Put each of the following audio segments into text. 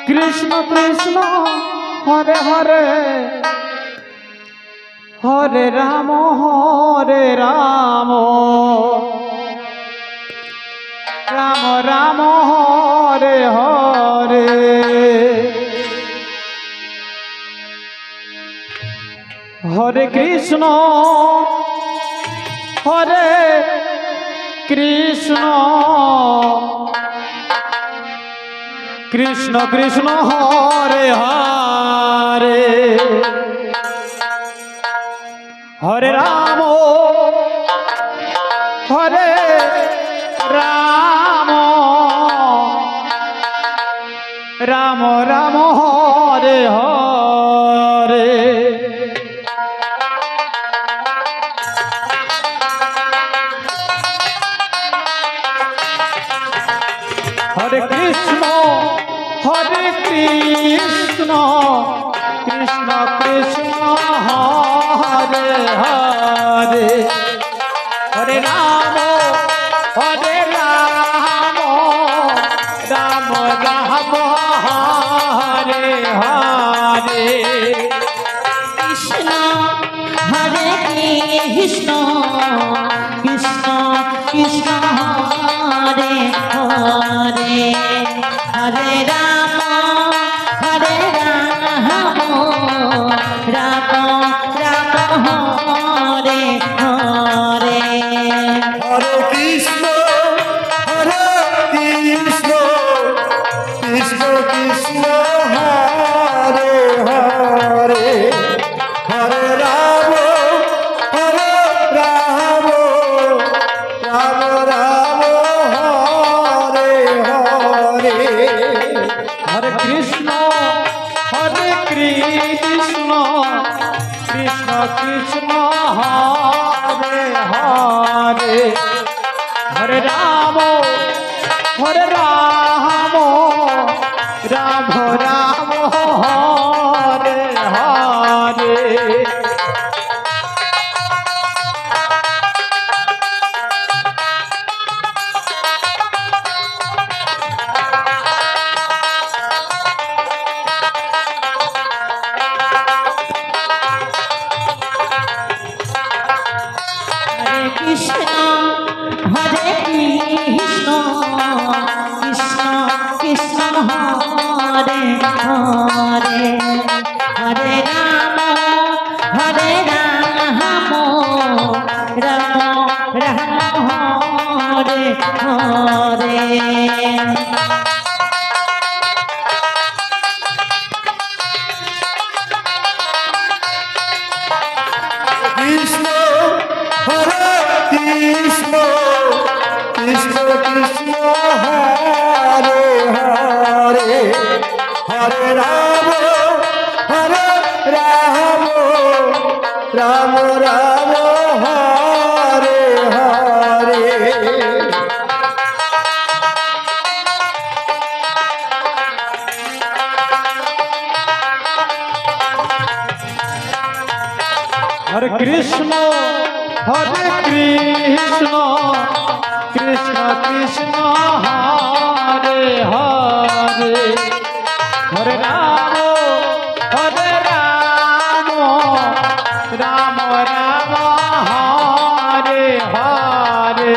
Krishna Krishna Hare Hare Hare Ram Ram Ram Hare Hare. Hare Krishna Krishna Krishna Hare Hare Hare Ram Ram Ram Hare Hare. Hare Krishna Krishna Krishna Hare Hare Hare Ram Ram Ram Hare Hare. Krishna Hare Krishna Krishna Krishna Hare Hare Hare Ram Ram Ram Hare Hare. Hare Krishna Krishna Krishna Hare Hare Hare Ram Ram Ram Hare Hare. Hare Krishna Krishna Krishna Hare Hare Hare Ram Ram Ram Hare Hare. Krishna Hare Krishna Krishna Krishna Hare Hare Hare Ram Ram Ram Hare Hare. Krishna Krishna Krishna Krishna Hare Hare Hare Ram Ram Ram Hare Hare. Hare Krishna Krishna Krishna Hare Hare Hare Ram Ram Ram Hare Hare.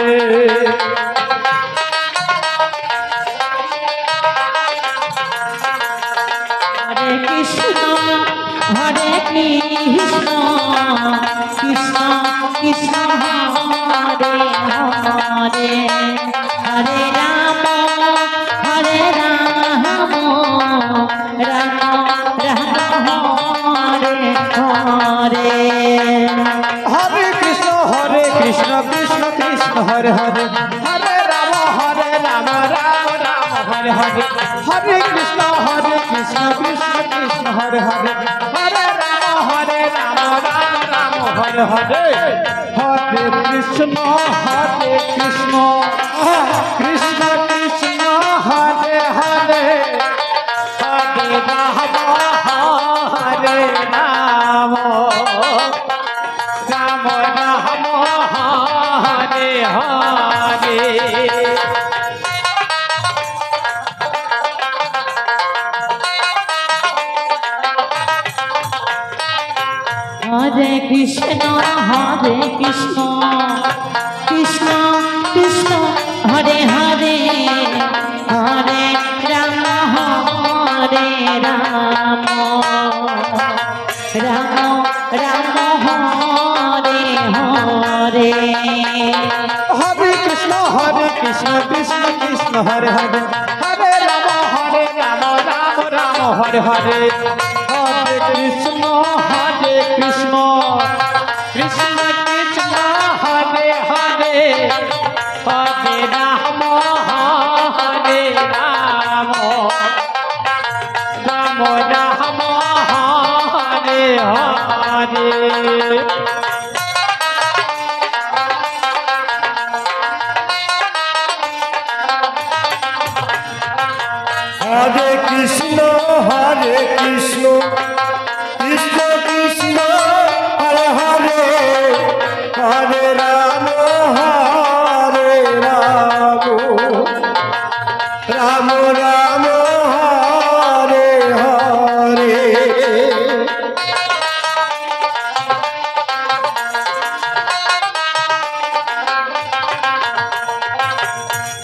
Hare Krishna Krishna Krishna Krishna Hare Hare Hare Ram Ram Ram Hare Hare. Hare Krishna Krishna Krishna Hare Hare Hare Ram Ram Ram Hare Hare Hare Krishna Krishna Krishna Hare Hare Hare Ram Ram Hare Hare Hare Krishna Krishna Krishna Krishna Hare Hare Hare Ram Hare Ram Ram Ram Hare Hare. Hare Krishna Krishna Krishna Hare Hare Hare Ram Ram Ram Hare Hare Hare Krishna Krishna Krishna Hare Hare Hare Ram Ram Ram Hare Hare Hare Krishna Krishna Krishna Krishna Hare Hare Hare Ram Hare Ram Ram Ram Hare Hare Hare Krishna Krishna Krishna Hare Hare Hare Ram Ram Ram Hare Hare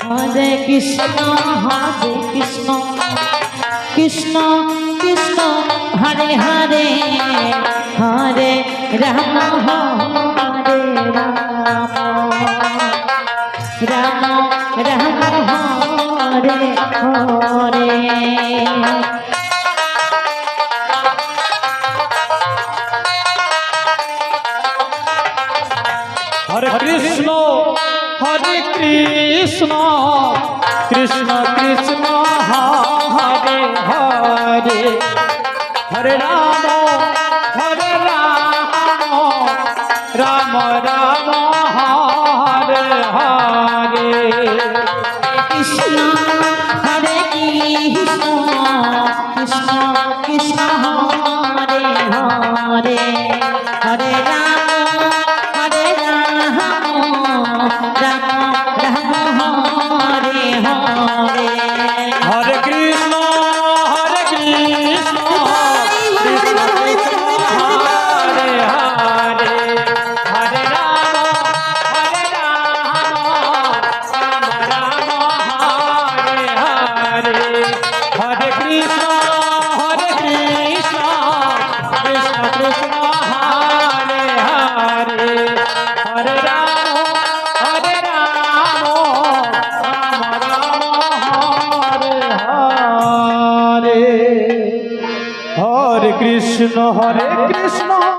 Hare Krishna Krishna Krishna Hare Hare Hare Ram Hare Ram Ram Hare Hare Hare Krishna Krishna Krishna Hare Hare Hare Ram Ram Ram Hare Hare Krishna Hare Krishna Krishna Krishna Hare Hare Hare Ram Ram Ram Hare Hare Hare Krishna Krishna Krishna Hare Hare Hare Ram Ram Hare Hare Hare Krishna Krishna Krishna Krishna Hare Hare Hare Ram Hare Krishna